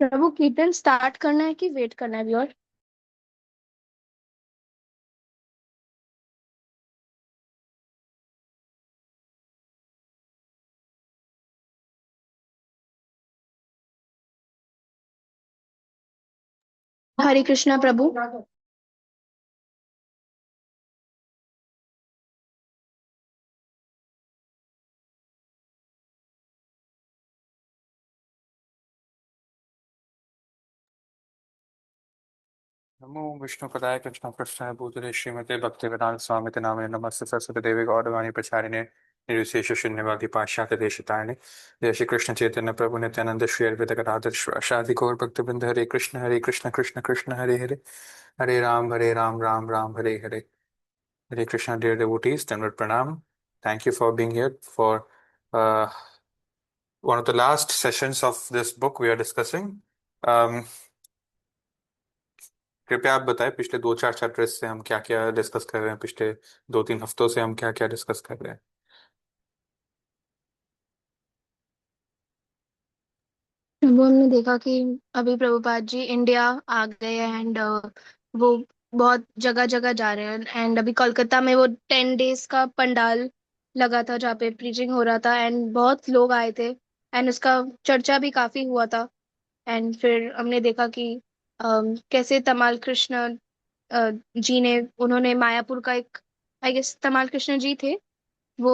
प्रभु कीर्तन स्टार्ट करना है कि वेट करना है व्यूअर? हरे कृष्णा प्रभु। नमो विष्णुपदाय कृष्णपृष्ठाय भूतले श्रीमते भक्तिवेदांत स्वामिते नामिने नमस्ते सरस्वती देवी गौरवाणी प्रचारिणे निर्विशेष शून्यवादी पाश्चात्य देशतारिणे जय श्री कृष्ण चैतन्य प्रभु नित्यानंद श्री अद्वैत गदाधर शादि गौर भक्तवृंद हरे Krishna Krishna Krishna Hare Hare Hare Ram Ram Ram Hare Hare Hare Krishna dear devotees Dandavat pranam. Thank you for being here for uh, one of the last sessions of this book we are discussing. um, कृपया आप बताएं पिछले दो चार चैप्टर्स से हम क्या क्या डिस्कस कर रहे हैं, पिछले दो तीन हफ्तों से हम क्या क्या डिस्कस कर रहे हैं। वो हमने देखा कि अभी प्रभुपाद जी इंडिया आ गए एंड वो बहुत जगह जगह जा रहे हैं। एंड अभी कोलकाता में वो 10 डेज का पंडाल लगा था जहाँ पे प्रीचिंग हो रहा था एंड बहुत लोग आए थे एंड उसका चर्चा भी काफी हुआ था। एंड फिर हमने देखा कि कैसे तमाल कृष्ण जी ने उन्होंने मायापुर का एक, आई गेस तमाल कृष्ण जी थे वो,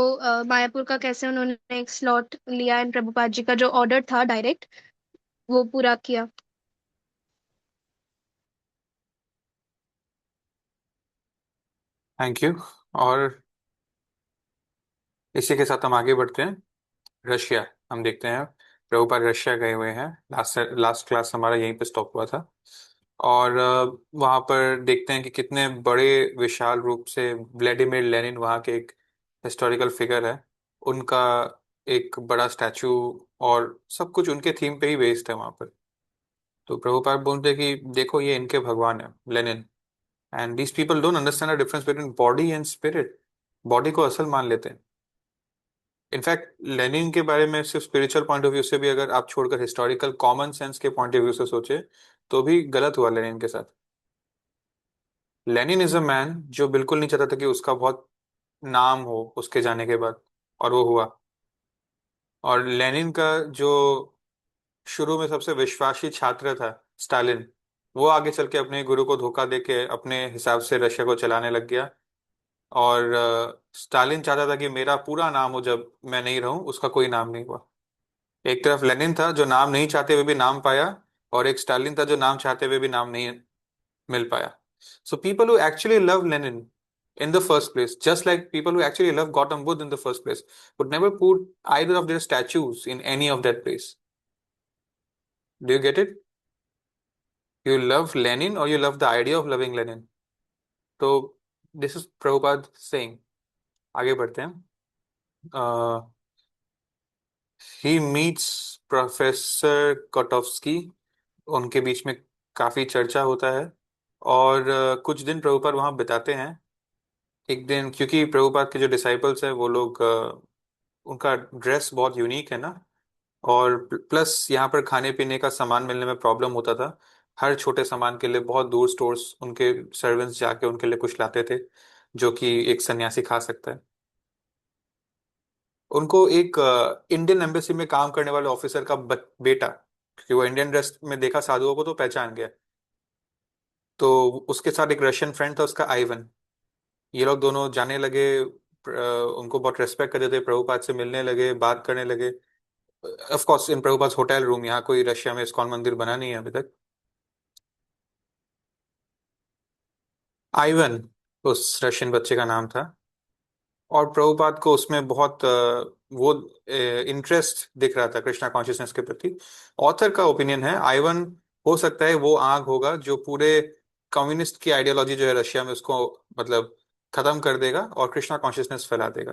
मायापुर का कैसे उन्होंने एक स्लॉट लिया एंड प्रभुपाद जी का जो ऑर्डर था डायरेक्ट वो पूरा किया। Thank you. और इसी के साथ हम आगे बढ़ते हैं। रशिया, हम देखते हैं प्रभुपाद रशिया गए हुए हैं। लास्ट लास्ट क्लास हमारा यहीं पे स्टॉप हुआ था। और वहाँ पर देखते हैं कि कितने बड़े विशाल रूप से व्लादिमीर लेनिन वहाँ के एक हिस्टोरिकल फिगर है। उनका एक बड़ा स्टैचू और सब कुछ उनके थीम पे ही बेस्ड है वहाँ पर। तो प्रभुपाद बोलते हैं कि देखो ये इनके भगवान है Lenin. And these people don't understand the difference between body and spirit. Body को असल मान लेते हैं। इनफैक्ट लेनिन के बारे में सिर्फ स्पिरिचुअल पॉइंट ऑफ व्यू से भी अगर आप छोड़कर हिस्टोरिकल कॉमन सेंस के पॉइंट ऑफ व्यू से सोचे तो भी गलत हुआ लेनिन के साथ। लेनिन इज अ मैन जो बिल्कुल नहीं चाहता था कि उसका बहुत नाम हो उसके जाने के बाद, और वो हुआ। और लेनिन का जो शुरू में सबसे विश्वासी छात्र था स्टालिन, वो आगे चल के अपने गुरु को धोखा देके अपने हिसाब से रशिया को चलाने लग गया। और स्टालिन चाहता था कि मेरा पूरा नाम हो, जब मैं नहीं रहूं उसका कोई नाम नहीं हुआ। एक तरफ लेनिन था जो नाम नहीं चाहते हुए भी नाम पाया, और एक स्टालिन था जो नाम चाहते हुए भी नाम नहीं मिल पाया। So people who actually love Lenin in the first place, just like people who actually love Gautam Buddha in the first place, would never put either of their statues in any of that place. Do you get it? You love Lenin or you love the idea of loving Lenin. तो this is Prabhupada Singh. आगे बढ़ते हैं। He meets professor Kotovsky. उनके बीच में काफी चर्चा होता है। और कुछ दिन प्रभुपाद वहां बिताते हैं। एक दिन क्योंकि प्रभुपाद के जो डिसाइपल्स हैं वो लोग उनका ड्रेस बहुत यूनिक है ना। और प्लस यहाँ पर खाने पीने का सामान मिलने में प्रॉब्लम होता था। हर छोटे सामान के लिए बहुत दूर स्टोर्स उनके सर्वेंट्स जाके उनके लिए कुछ लाते थे जो कि एक सन्यासी खा सकता है। उनको एक इंडियन एम्बेसी में काम करने वाले ऑफिसर का बेटा, क्योंकि वो इंडियन ड्रेस में देखा साधुओं को तो पहचान गया। तो उसके साथ एक रशियन फ्रेंड था उसका आइवन। ये लोग दोनों जाने लगे। उनको बहुत रेस्पेक्ट करते थे, प्रभुपाद से मिलने लगे, बात करने लगे। Of course in Prabhupada hotel room, यहाँ कोई रशिया में इस्कॉन मंदिर बना नहीं है अभी तक। आइवन उस रशियन बच्चे का नाम था। और प्रभुपाद को उसमें बहुत वो इंटरेस्ट दिख रहा था कृष्णा कॉन्शियसनेस के प्रति। ऑथर का ओपिनियन है आइवन हो सकता है वो आग होगा जो पूरे कम्युनिस्ट की आइडियोलॉजी जो है रशिया में उसको मतलब खत्म कर देगा और कृष्णा कॉन्शियसनेस फैला देगा।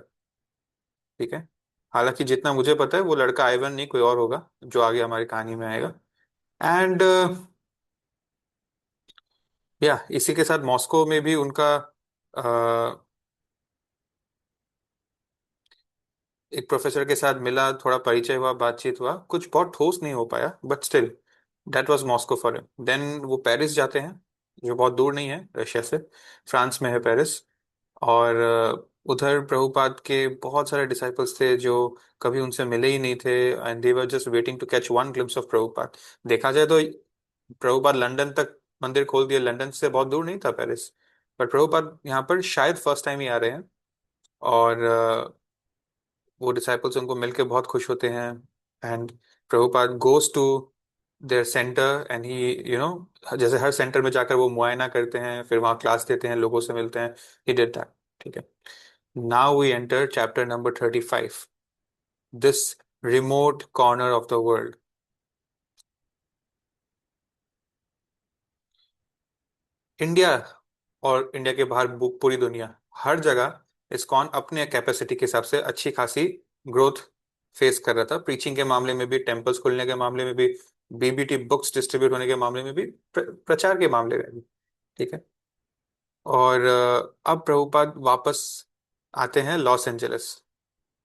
ठीक है। हालांकि जितना मुझे पता है वो लड़का आइवन नहीं कोई और होगा जो आगे हमारी कहानी में आएगा। एंड या इसी के साथ मॉस्को में भी उनका एक प्रोफेसर के साथ मिला, थोड़ा परिचय हुआ, बातचीत हुआ, कुछ बहुत ठोस नहीं हो पाया but still that was Moscow for him. Then वो पेरिस जाते हैं, जो बहुत दूर नहीं है रशिया से, फ्रांस में है पेरिस। और उधर प्रभुपाद के बहुत सारे डिसाइपल्स थे जो कभी उनसे मिले ही नहीं थे, and they were just waiting to catch one glimpse of Prabhupada. देखा जाए तो प्रभुपाद लंदन तक मंदिर खोल दिया, लंदन से बहुत दूर नहीं था पेरिस, पर प्रभुपाद यहाँ पर शायद फर्स्ट टाइम ही आ रहे हैं। और वो डिसाइपल्स उनको मिलके बहुत खुश होते हैं। And Prabhupada goes to their centre and he जैसे हर सेंटर में जाकर वो मुआयना करते हैं, फिर वहाँ क्लास देते हैं, लोगों से मिलते हैं। He did that. ठीक है। Now we enter chapter number 35, this remote corner of the world. India और इंडिया के बाहर पूरी दुनिया, हर जगह इस्कॉन अपने कैपेसिटी के हिसाब से अच्छी खासी ग्रोथ फेस कर रहा था। प्रीचिंग के मामले में भी, टेम्पल्स खुलने के मामले में भी, बीबीटी बुक्स डिस्ट्रीब्यूट होने के मामले में भी, प्रचार के मामले में भी। ठीक है। और अब प्रभुपाद वापस आते हैं लॉस एंजलिस,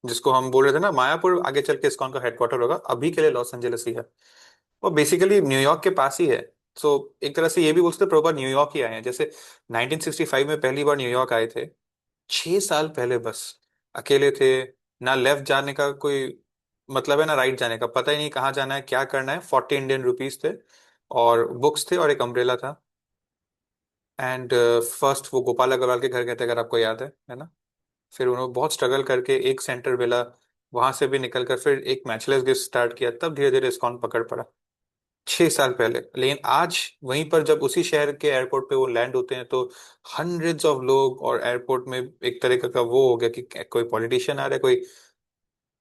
जिसको हम बोल रहे थे ना मायापुर आगे चल के इस्कॉन का हेडक्वार्टर होगा, अभी के लिए लॉस एंजलिस ही है। और बेसिकली न्यूयॉर्क के पास ही है। सो एक तरह से ये भी बोल सकते हैं प्रभुपाद न्यूयॉर्क ही आए हैं। जैसे 1965 में पहली बार न्यूयॉर्क आए थे, 6 साल पहले बस, अकेले थे। ना लेफ्ट जाने का कोई मतलब है, ना राइट जाने का, पता ही नहीं कहाँ जाना है, क्या करना है। 40 इंडियन रुपीज थे, और बुक्स थे, और एक अम्ब्रेला था। एंड फर्स्ट वो गोपाल अग्रवाल के घर गए थे, अगर आपको याद है ना। फिर उन्होंने बहुत स्ट्रगल करके एक सेंटर मिला, वहां से भी निकल कर फिर एक मैचलेस गिफ्ट स्टार्ट किया, तब धीरे धीरे इस्कॉन पकड़ पड़ा। 6 साल पहले। लेकिन आज वहीं पर जब उसी शहर के एयरपोर्ट पे वो लैंड होते हैं, तो हंड्रेड्स ऑफ लोग, और एयरपोर्ट में एक तरह का वो हो गया कि कोई पॉलिटिशियन आ रहा है, कोई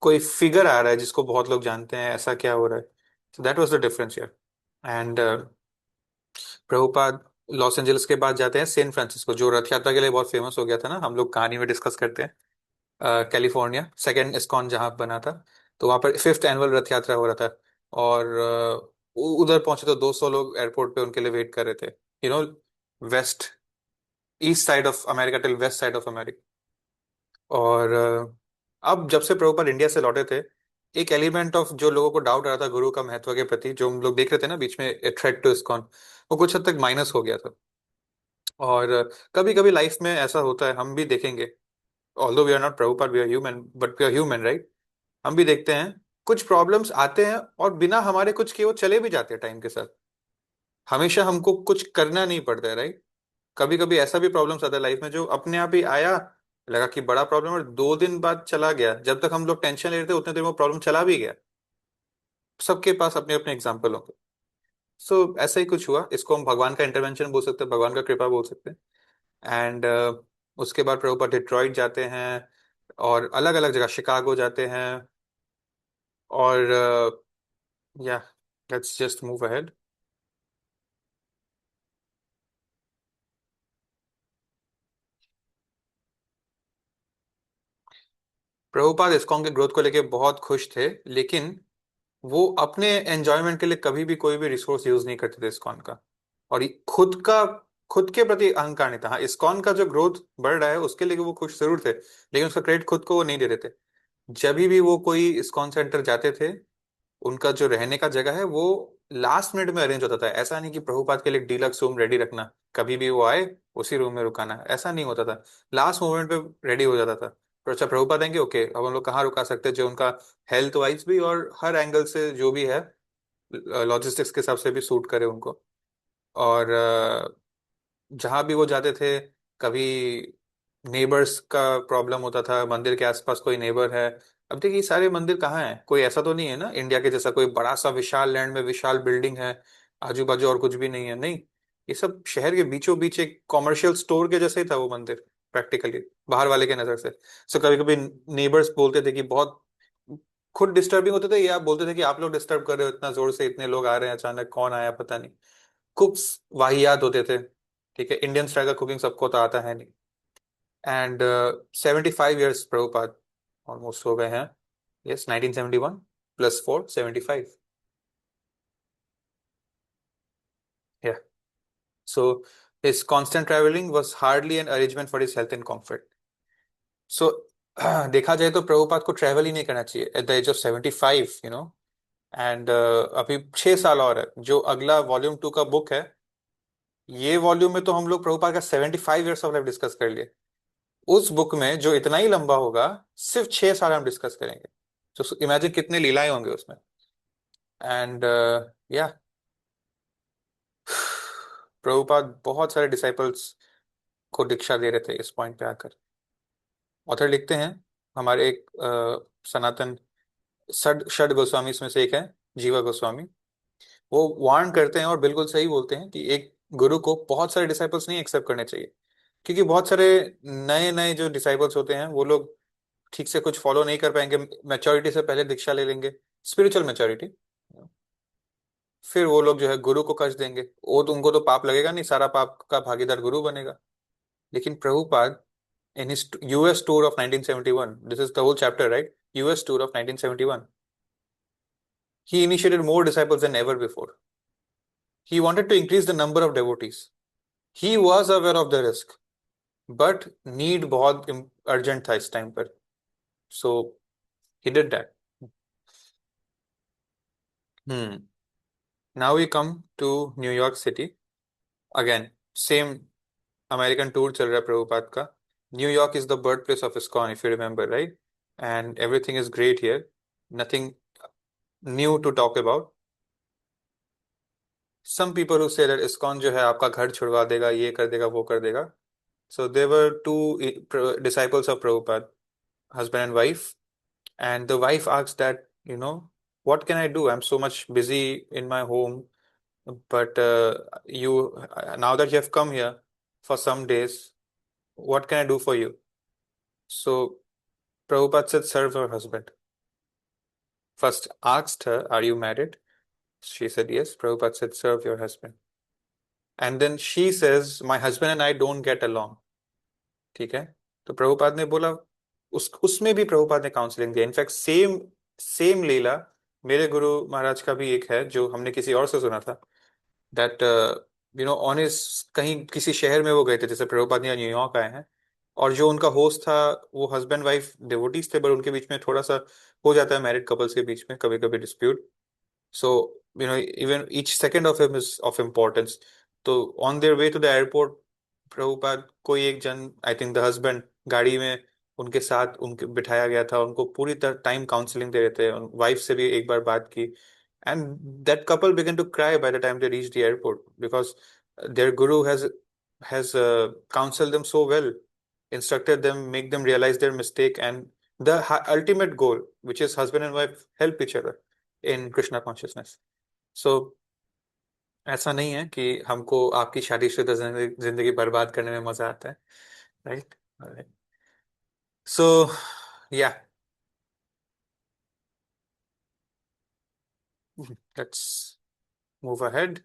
कोई फिगर आ रहा है जिसको बहुत लोग जानते हैं, ऐसा क्या हो रहा है। So that was the difference यार। एंड प्रभुपाद लॉस एंजलिस के बाद जाते हैं सैन फ्रांसिस्को, जो रथ यात्रा के लिए बहुत फेमस हो गया था ना, हम लोग कहानी में डिस्कस करते हैं। कैलिफोर्निया सेकेंड इस्कॉन जहाँ बना था, तो वहाँ पर फिफ्थ एनुअल रथ यात्रा हो रहा था। और उधर पहुंचे तो 200 लोग एयरपोर्ट पे उनके लिए वेट कर रहे थे। You know, west east side of America till west side of America. और अब जब से प्रभुपाद इंडिया से लौटे थे, एक एलिमेंट ऑफ जो लोगों को डाउट आ रहा था गुरु का महत्व के प्रति, जो हम लोग देख रहे थे ना बीच में, थ्रेट टू इस्कॉन, वो कुछ हद तक माइनस हो गया था। और कभी कभी लाइफ में ऐसा होता है, हम भी देखेंगे, although we are not Prabhupada, we are human, but we are human, right. हम भी देखते हैं कुछ प्रॉब्लम्स आते हैं, और बिना हमारे कुछ किए वो चले भी जाते हैं टाइम के साथ। हमेशा हमको कुछ करना नहीं पड़ता है, राइट। कभी कभी ऐसा भी प्रॉब्लम्स आता है लाइफ में जो अपने आप ही आया, लगा कि बड़ा प्रॉब्लम, और 2 दिन बाद चला गया। जब तक हम लोग टेंशन ले रहे थे उतने देर में वो प्रॉब्लम चला भी गया। सबके पास अपने अपने एग्जाम्पल होंगे। सो ऐसा ही कुछ हुआ, इसको हम भगवान का इंटरवेंशन बोल सकते हैं, भगवान का कृपा बोल सकते हैं। एंड उसके बाद प्रभुपाद डिट्रॉइट जाते हैं, और अलग अलग जगह, शिकागो जाते हैं। और या let's just move ahead. Prabhupada ISKCON के ग्रोथ को लेके बहुत खुश थे, लेकिन वो अपने एंजॉयमेंट के लिए कभी भी कोई भी रिसोर्स यूज नहीं करते थे इस्कॉन का। और खुद के प्रति अहंकार नहीं था। हाँ, इस्कॉन का जो ग्रोथ बढ़ रहा है उसके लिए वो खुश जरूर थे, लेकिन उसका क्रेडिट खुद को वो नहीं दे रहे थे। जब भी वो कोई इस्कॉन सेंटर जाते थे, उनका जो रहने का जगह है वो लास्ट मिनट में अरेंज होता था। ऐसा नहीं कि प्रभुपाद के लिए डीलक्स रूम रेडी रखना, कभी भी वो आए उसी रूम में रुकाना, ऐसा नहीं होता था। लास्ट मोमेंट पे रेडी हो जाता था। तो अच्छा, प्रभुपाद आएंगे, ओके, अब हम लोग कहाँ रुका सकते हैं जो उनका हेल्थ वाइज भी और हर एंगल से जो भी है, लॉजिस्टिक्स के हिसाब से भी सूट करे उनको। और जहाँ भी वो जाते थे, कभी नेबर्स का प्रॉब्लम होता था, मंदिर के आसपास कोई नेबर है। अब देखिए, ये सारे मंदिर कहाँ हैं, कोई ऐसा तो नहीं है ना इंडिया के जैसा कोई बड़ा सा विशाल लैंड में विशाल बिल्डिंग है, आजू बाजू और कुछ भी नहीं है, नहीं। ये सब शहर के बीचों बीच एक कॉमर्शियल स्टोर के जैसे ही था वो मंदिर, प्रैक्टिकली, बाहर वाले के नजर से। सो कभी कभी नेबर्स बोलते थे कि बहुत खुद डिस्टर्बिंग होते थे, या बोलते थे कि आप लोग डिस्टर्ब कर रहे हो इतना जोर से, इतने लोग आ रहे हैं अचानक, कौन आया पता नहीं। कुक्स वाहियात होते थे। ठीक है, इंडियन स्टाइल का कुकिंग सबको तो आता है नहीं। एंड 75 ईयर्स प्रभुपाद ऑलमोस्ट हो गए हैं। Yes, 1971 plus 4, 75। या so his constant traveling was hardly an arrangement for his health and comfort. सो देखा जाए तो प्रभुपाद को ट्रेवल ही नहीं करना चाहिए at the age of 75, and अभी 6 साल और है, जो अगला वॉल्यूम 2 का बुक है, ये वॉल्यूम में तो हम लोग प्रभुपाद का 75 ईयर्स ऑफ लाइफ डिस्कस कर लिए। उस बुक में जो इतना ही लंबा होगा, सिर्फ 6 साल हम डिस्कस करेंगे। तो इमेजिन कितने लीलाएं होंगे उसमें। एंड या प्रभुपाद बहुत सारे डिसाइपल्स को दीक्षा दे रहे थे इस पॉइंट पे आकर। ऑथर लिखते हैं, हमारे एक सनातन षड षड गोस्वामी में से एक है, जीवा गोस्वामी। वो वार्न करते हैं और बिल्कुल सही बोलते हैं कि एक गुरु को बहुत सारे डिसाइपल्स नहीं एक्सेप्ट करने चाहिए, क्योंकि बहुत सारे नए नए जो डिसाइपल्स होते हैं वो लोग ठीक से कुछ फॉलो नहीं कर पाएंगे, मैच्योरिटी से पहले दीक्षा ले लेंगे, स्पिरिचुअल मैच्योरिटी। फिर वो लोग जो है गुरु को कष्ट देंगे, वो तो उनको तो पाप लगेगा नहीं, सारा पाप का भागीदार गुरु बनेगा। लेकिन Prabhupada in his US tour of 1971, this is the whole chapter, right? US tour of 1971, he initiated more disciples than ever before. He wanted to increase the number of devotees. He was aware of the risk, but need बहुत urgent था इस time पर, so he did that. Hmm. Now we come to New York City again. Same American tour चल रहा है प्रभुपाद का. New York is the birthplace of ISKCON, if you remember, right? And everything is great here. Nothing new to talk about. Some people who say that ISKCON जो है आपका घर छुड़वा देगा, ये कर देगा, वो कर देगा. So there were two disciples of Prabhupada, husband and wife, and the wife asked that, what can I do? I'm so much busy in my home, but you now that you have come here for some days, what can I do for you? So Prabhupada said, serve her husband. First asked her, are you married? She said yes. Prabhupada said, serve your husband. And then she says, my husband and I don't get along. ठीक है, तो प्रभुपाद ने बोला, उसमें भी प्रभुपाद ने counselling दिया। In fact same same लीला मेरे गुरु महाराज का भी एक है, जो हमने किसी और से सुना था। दैट ऑन इज कहीं किसी शहर में वो गए थे, जैसे प्रभुपाद यहाँ न्यूयॉर्क आए हैं, और जो उनका होस्ट था वो हस्बैंड वाइफ डिवोटीज थे, बट उनके बीच में थोड़ा सा हो जाता है मैरिड कपल्स के बीच में कभी कभी dispute. So, even each second of him is of importance. तो on their way to the airport, Prabhupada कोई एक जन, आई थिंक द हस्बैंड, गाड़ी में उनके साथ उनके बिठाया गया था, उनको पूरी तरह टाइम काउंसलिंग दे रहे थे, वाइफ से भी एक बार बात की। And that couple began to cry by the time they reach the airport, because their guru has counseled them so well, instructed them, make them realize their mistake, and the ultimate goal, which is husband and wife help each other in Krishna consciousness. सो ऐसा नहीं है कि हमको आपकी शादीशुदा जिंदगी बर्बाद करने में मजा आता है, राइट? सो या लेट्स मूव अहेड।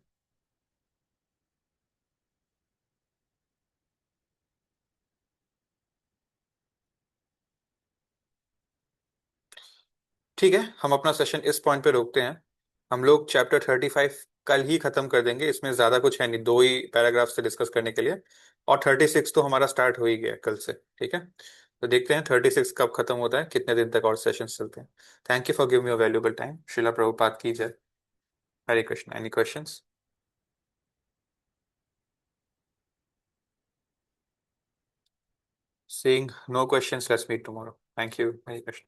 ठीक है, हम अपना सेशन इस पॉइंट पे रोकते हैं। हम लोग चैप्टर 35 कल ही खत्म कर देंगे, इसमें ज्यादा कुछ है नहीं, दो ही पैराग्राफ से डिस्कस करने के लिए। और 36 तो हमारा स्टार्ट हो ही गया कल से, ठीक है? तो देखते हैं 36 कब खत्म होता है, कितने दिन तक और सेशन चलते हैं। Thank you for giving me your valuable time. Srila Prabhupada की जय। Hare Krishna. Any questions? Seeing no questions, let's meet tomorrow. Thank you. Hare Krishna.